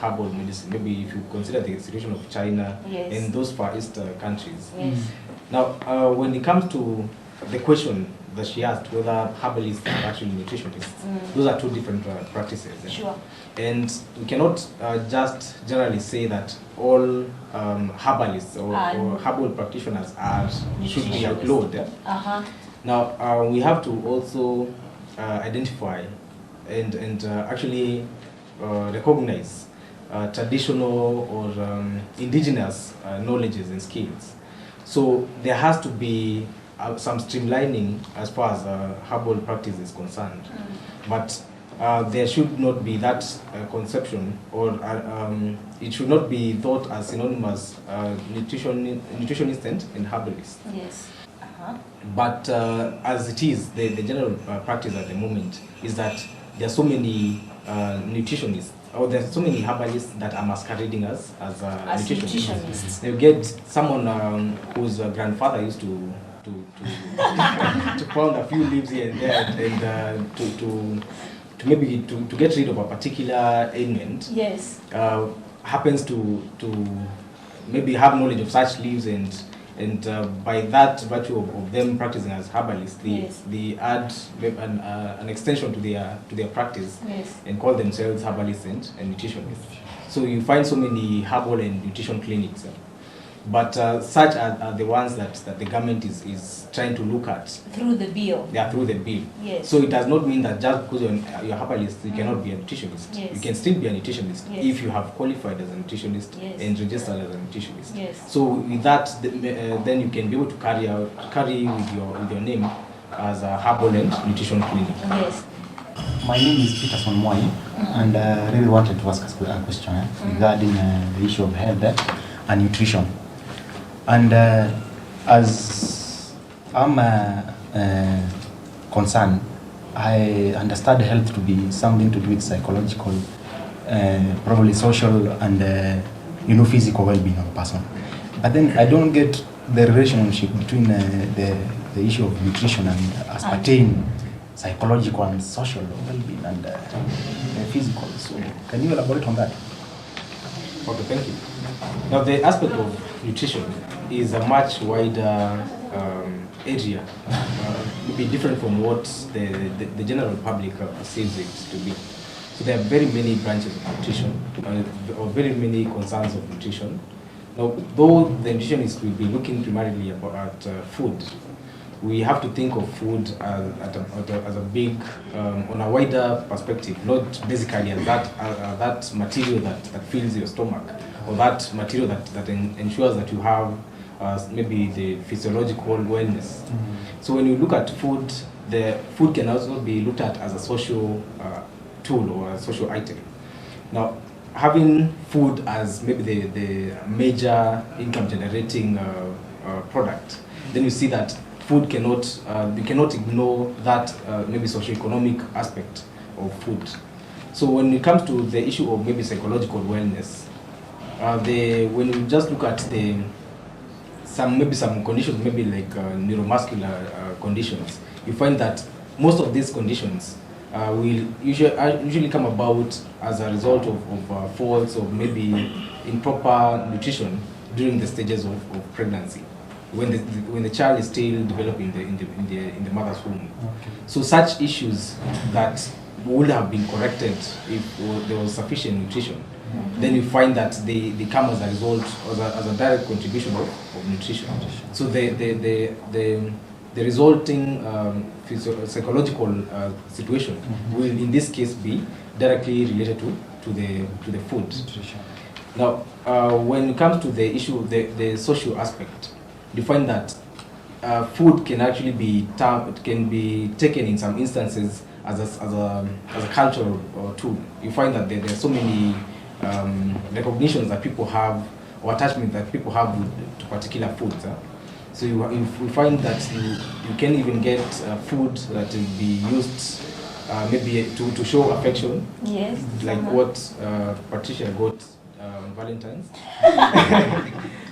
herbal medicine. Maybe if you consider the situation of China and those Far East countries. Now, when it comes to the question that she asked, whether herbalists are actually nutritionists, those are two different practices. Sure. And we cannot just generally say that all herbalists or herbal practitioners should be outlawed. Now, we have to also identify and actually recognize traditional or indigenous knowledges and skills. So there has to be some streamlining as far as herbal practice is concerned. But there should not be that conception, or it should not be thought as synonymous nutritionist and herbalist. Yes. But as it is, the general practice at the moment is that there are so many nutritionists, or there are so many herbalists that are masquerading as nutritionists. You get someone whose grandfather used to pound a few leaves here and there, and to maybe to get rid of a particular ailment. Yes. Happens to maybe have knowledge of such leaves, and by that virtue of them practicing as herbalists, they add an extension to their practice, and call themselves herbalists and nutritionists. So you find so many herbal and nutrition clinics, but such are the ones that the government is trying to look at through the bill. Yeah, through the bill. Yes. So it does not mean that just because you're a herbalist, you cannot be a nutritionist. Yes. You can still be a nutritionist if you have qualified as a nutritionist and registered as a nutritionist. Yes. So with that, then you can be able to carry with your name as a herbal and nutrition clinic. Yes. My name is Peterson Moi, and I really wanted to ask a question regarding the issue of health and nutrition. And as I'm concerned, I understand health to be something to do with psychological, probably social, and physical well-being of a person. But then I don't get the relationship between the issue of nutrition and aspartame, psychological and social well-being, and physical. So can you elaborate on that? Okay, thank you. Now, the aspect of nutrition is a much wider area, maybe different from what the general public perceives it to be. So there are very many branches of nutrition, or very many concerns of nutrition. Now, though the nutritionist will be looking primarily at food, we have to think of food as a big, on a wider perspective, not basically as that material that fills your stomach, or that material that ensures that you have maybe the physiological wellness. So when you look at food, the food can also be looked at as a social tool or a social item. Now, having food as maybe the major income generating product, then you see that food cannot, you cannot ignore that maybe socio-economic aspect of food. So when it comes to the issue of maybe psychological wellness, when you just look at some conditions, maybe like neuromuscular conditions, you find that most of these conditions will usually come about as a result of faults or maybe improper nutrition during the stages of pregnancy, when the child is still developing in the mother's womb. Okay. So such issues that would have been corrected if there was sufficient nutrition, then you find that they come as a result, as a direct contribution of nutrition. So the resulting psychological situation will in this case be directly related to the food. Nutrition. Now, when it comes to the issue of the social aspect, you find that food can actually be taken in some instances as a cultural tool. You find that there are so many recognitions that people have, or attachment that people have to particular foods. So you find that you can even get food that will be used maybe to show affection. Yes. Like what Patricia got on Valentine's.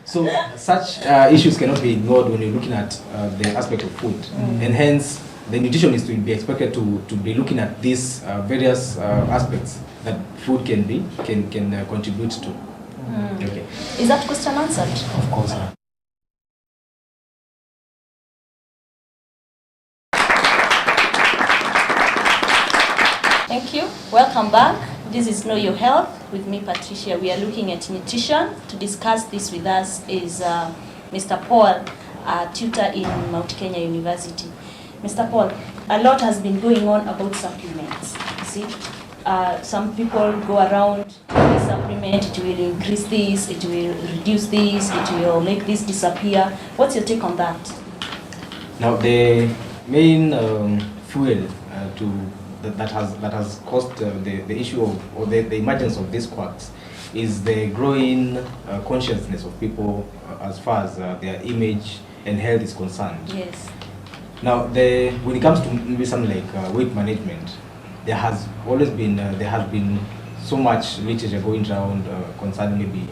So such issues cannot be ignored when you're looking at the aspect of food, and hence the nutritionist will be expected to be looking at these various aspects that food can contribute to. Okay. Is that question answered? Of course. Thank you. Welcome back. This is Know Your Health with me, Patricia. We are looking at nutrition. To discuss this with us is Mr. Paul, a tutor in Mount Kenya University. Mr. Paul, a lot has been going on about supplements. You see, some people go around this supplement, it will increase this, it will reduce this, it will make this disappear. What's your take on that? Now, the main fuel that has caused the issue of, or the emergence of these quacks is the growing consciousness of people as far as their image and health is concerned. Yes. Now, when it comes to maybe something like weight management, there has been so much literature going around concerning maybe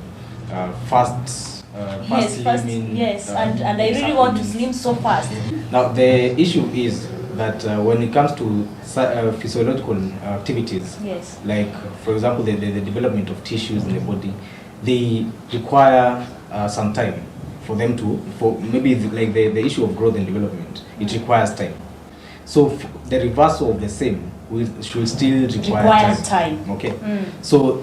fast slimming. Yes, and I really want to slim so fast. Now, the issue is that when it comes to physiological activities, yes, like for example the development of tissues in the body, they require some time for them for maybe like the issue of growth and development, it requires time. So the reversal of the same should still require time. Okay. So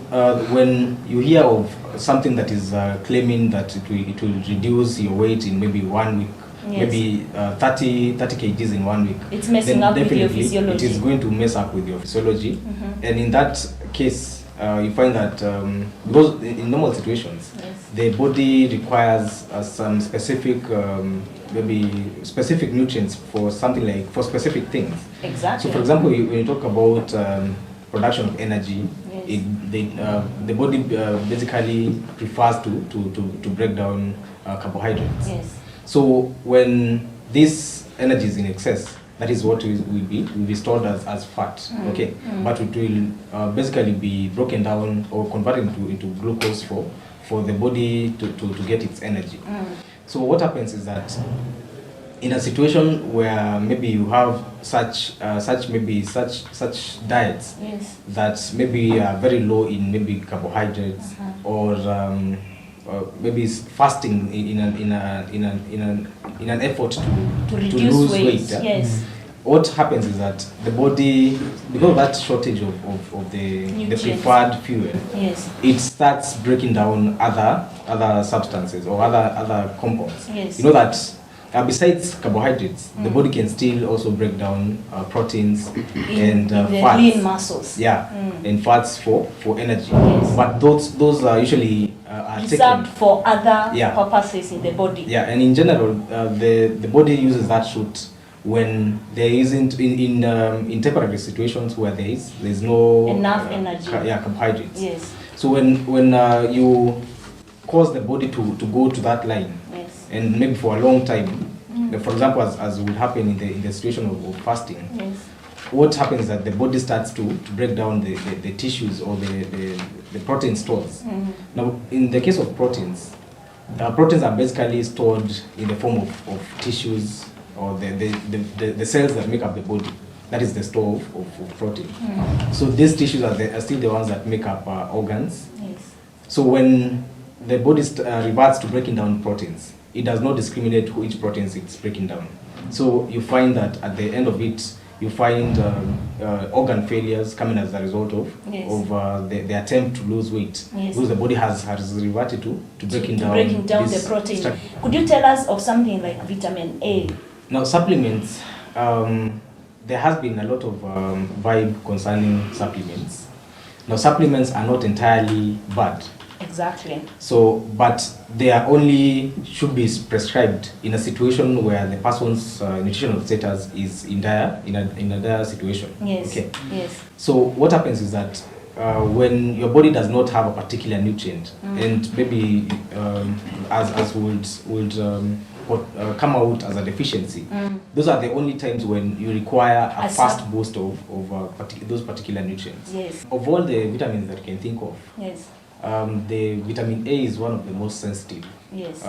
when you hear of something that is claiming that it will reduce your weight in maybe 1 week, yes, maybe 30 kgs in 1 week, it's messing up with your physiology. It is going to mess up with your physiology. And in that case, you find that because in normal situations, yes, the body requires some specific maybe specific nutrients for something like for specific things. Exactly. So for example, when you talk about production of energy, yes, the body basically prefers to break down carbohydrates. Yes. So when this energy is in excess, that is what will be stored as fat. Okay, but it will basically be broken down or converted into glucose for the body to get its energy. So what happens is that in a situation where maybe you have such diets, yes, that maybe are very low in maybe carbohydrates, or maybe fasting in an effort to lose weight. Yes. What happens is that the body, because of that shortage of the preferred fuel, yes, it starts breaking down other substances or other compounds. Yes. You know that besides carbohydrates, the body can still also break down proteins and fats. Lean muscles. Yeah, and fats for energy. Yes. But those are usually are reserved for other purposes in the body. Yeah, and in general, the body uses that route when there isn't in temporary situations where there's no enough energy. Carbohydrates. Yes. So when you cause the body to go to that line, yes, and maybe for a long time, for example, as would happen in the situation of fasting, yes, what happens is that the body starts to break down the tissues or the protein stores. Now, in the case of proteins are basically stored in the form of tissues, or the cells that make up the body. That is the store of protein. So these tissues are still the ones that make up organs. Yes. So when the body reverts to breaking down proteins, it does not discriminate which proteins it's breaking down. So you find that at the end of it, you find organ failures coming as a result of, yes, of the attempt to lose weight. Yes. Because the body has reverted to breaking down the protein. Could you tell us of something like vitamin A? Now, supplements, there has been a lot of vibe concerning supplements. Now, supplements are not entirely bad. Exactly. So, but they are should be prescribed in a situation where the person's nutritional status is in a dire situation. Yes. Okay. Yes. So, what happens is that when your body does not have a particular nutrient, and maybe as would come out as a deficiency, those are the only times when you require a fast boost of those particular nutrients. Yes. Of all the vitamins that you can think of, yes, the vitamin A is one of the most sensitive. Yes.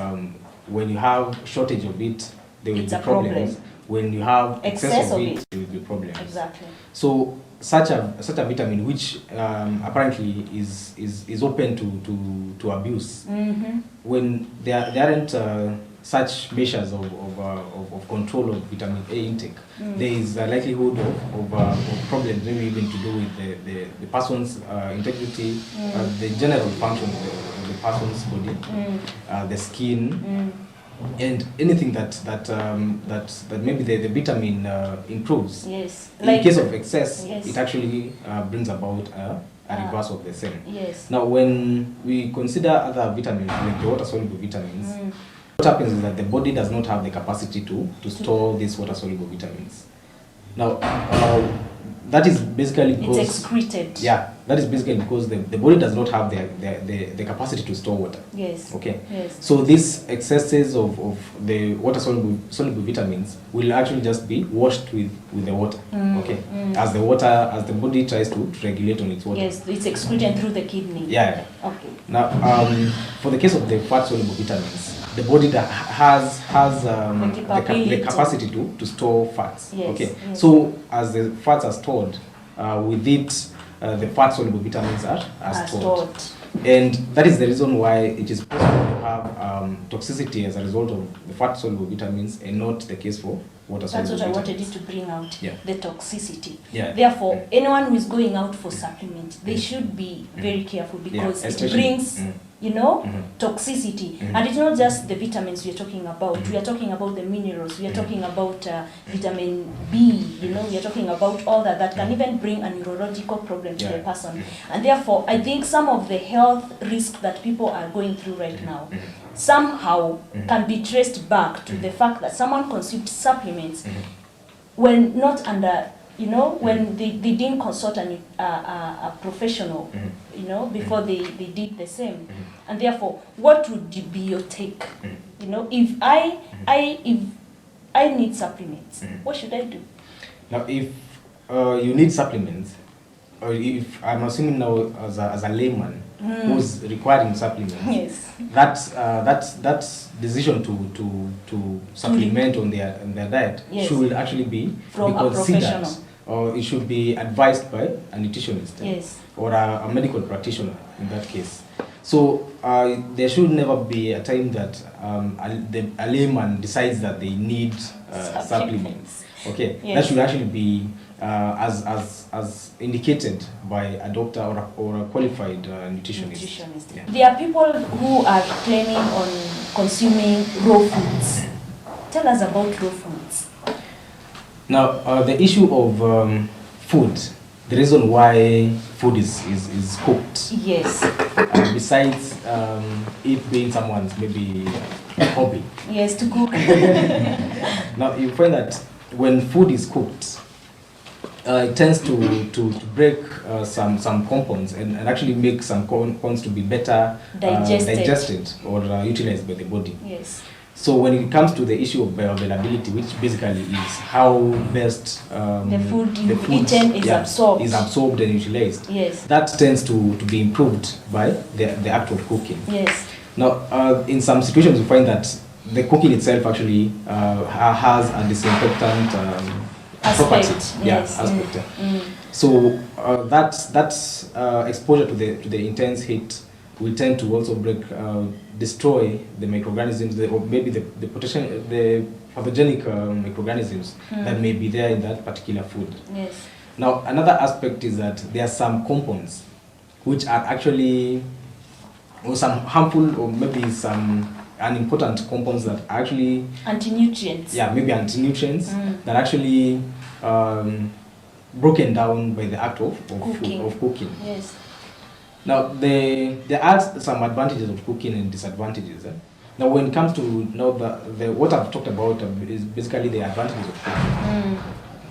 When you have shortage of it, there will be problems. when you have Excess of it, it. there will be problems. Exactly. So such a vitamin, which apparently is open to abuse, when there aren't such measures of control of vitamin A intake, there is a likelihood of problems, maybe even to do with the person's integrity, the general function of the person's body, the skin, and anything that maybe the vitamin improves. Yes. In Like, case of excess, yes. it actually brings about a reverse of the same. Yes. Now, when we consider other vitamins, like the water-soluble vitamins, what happens is that the body does not have the capacity to store these water-soluble vitamins. Now, that is basically because... It's excreted. Yeah, that is basically because the body does not have the capacity to store water. Yes. Okay. Yes. So these excesses of the water-soluble vitamins will actually just be washed with the water. Okay. As the body tries to regulate on its water. Yes, it's excreted through the kidney. Yeah. Okay. Now, for the case of the fat-soluble vitamins, the body that has the capacity to store fats. Yes, Okay. yes. So as the fats are stored, with it, the fat-soluble vitamins are stored. And that is the reason why it is possible to have toxicity as a result of the fat-soluble vitamins and not the case for water-soluble That's what I vitamins. wanted you to bring out, Yeah. the toxicity. Yeah. Therefore, anyone who is going out for supplement, they should be very careful because it especially- brings, toxicity. And it's not just the vitamins we are talking about. We are talking about the minerals. We are talking about vitamin B. We are talking about all that can even bring a neurological problem to the person. And therefore, I think some of the health risks that people are going through right now somehow can be traced back to the fact that someone consumed supplements when not under, when they didn't consult a professional, before they did the same. And therefore, what would be your take? If I need supplements, what should I do? Now, if you need supplements, or if I'm assuming now as a layman who's requiring supplements, Yes. that decision to supplement on their diet Yes. should actually be From a considered, professional. or it should be advised by a nutritionist, Yes. or a medical practitioner in that case. So there should never be a time that a layman decides that they need supplements. Okay, Yes. that should actually be as indicated by a doctor or a qualified nutritionist. Yeah. There are people who are planning on consuming raw foods. Tell us about raw foods. Now, the issue of food, the reason why food is cooked, Yes. besides it being someone's maybe hobby. Yes, to cook. Now, you find that when food is cooked, it tends to break some compounds and actually make some compounds to be better digested or utilized by the body. Yes. So when it comes to the issue of bioavailability, which basically is how best The food you've eaten is absorbed and utilized, Yes. that tends to be improved by the act of cooking. Yes. Now, in some situations, you find that the cooking itself actually has a disinfectant property. Yes. Aspect. So that's exposure to the intense heat will tend to also destroy the microorganisms, or maybe the pathogenic microorganisms that may be there in that particular food. Yes. Now, another aspect is that there are some compounds which are actually, or some harmful, or maybe some unimportant compounds that are actually anti-nutrients. Yeah, maybe anti-nutrients that are actually broken down by the act of cooking. Yes. Now, there are some advantages of cooking and disadvantages. Now, when it comes to what I've talked about is basically the advantages of cooking.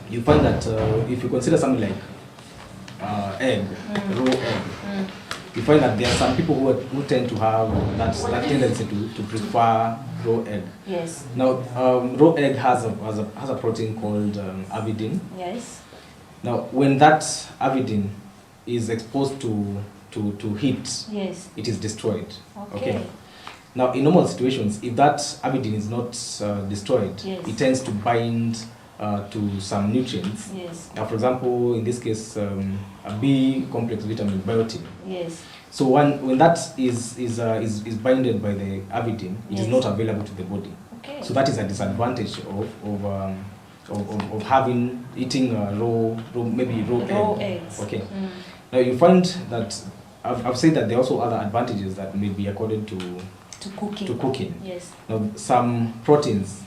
You find that if you consider something like egg, raw egg, you find that there are some people who tend to have that tendency to prefer raw egg. Yes. Now, raw egg has a protein called avidin. Yes. Now, when that avidin is exposed to heat, yes, it is destroyed. Okay. Now, in normal situations, if that avidin is not destroyed, Yes. it tends to bind to some nutrients. Yes. Now, for example, in this case, a B complex vitamin, biotin. Yes. So when that is binded by the avidin, it is Yes. not available to the body. Okay. So that is a disadvantage of having eating raw maybe raw eggs. Okay. Mm. Now you find that I've said that there are also other advantages that may be according to cooking. Yes. Now some proteins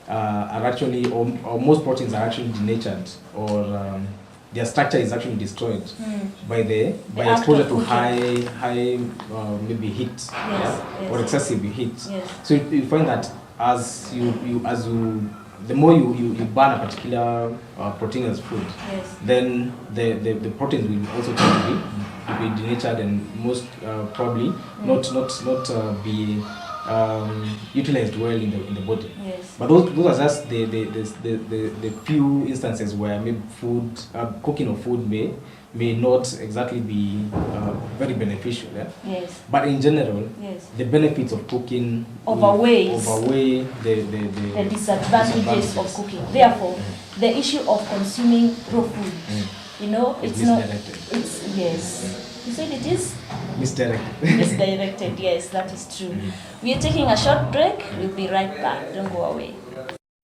are actually or most proteins are actually denatured or their structure is actually destroyed by The exposure act to of high maybe heat, Yes. or excessive heat. Yes. So you find that as the more you burn a particular protein as food, Yes. then the proteins will also tend to be denatured and most probably not be utilized well in the body. Yes. But those are just the few instances where maybe cooking of food may not exactly be very beneficial. Yeah? Yes. But in general, Yes. the benefits of cooking Outweigh the disadvantages of cooking. Therefore, the issue of consuming raw food, It's it's not. misdirected. It's yes. You said it is Misdirected. misdirected. Yes, that is true. We are taking a short break. We'll be right back. Don't go away.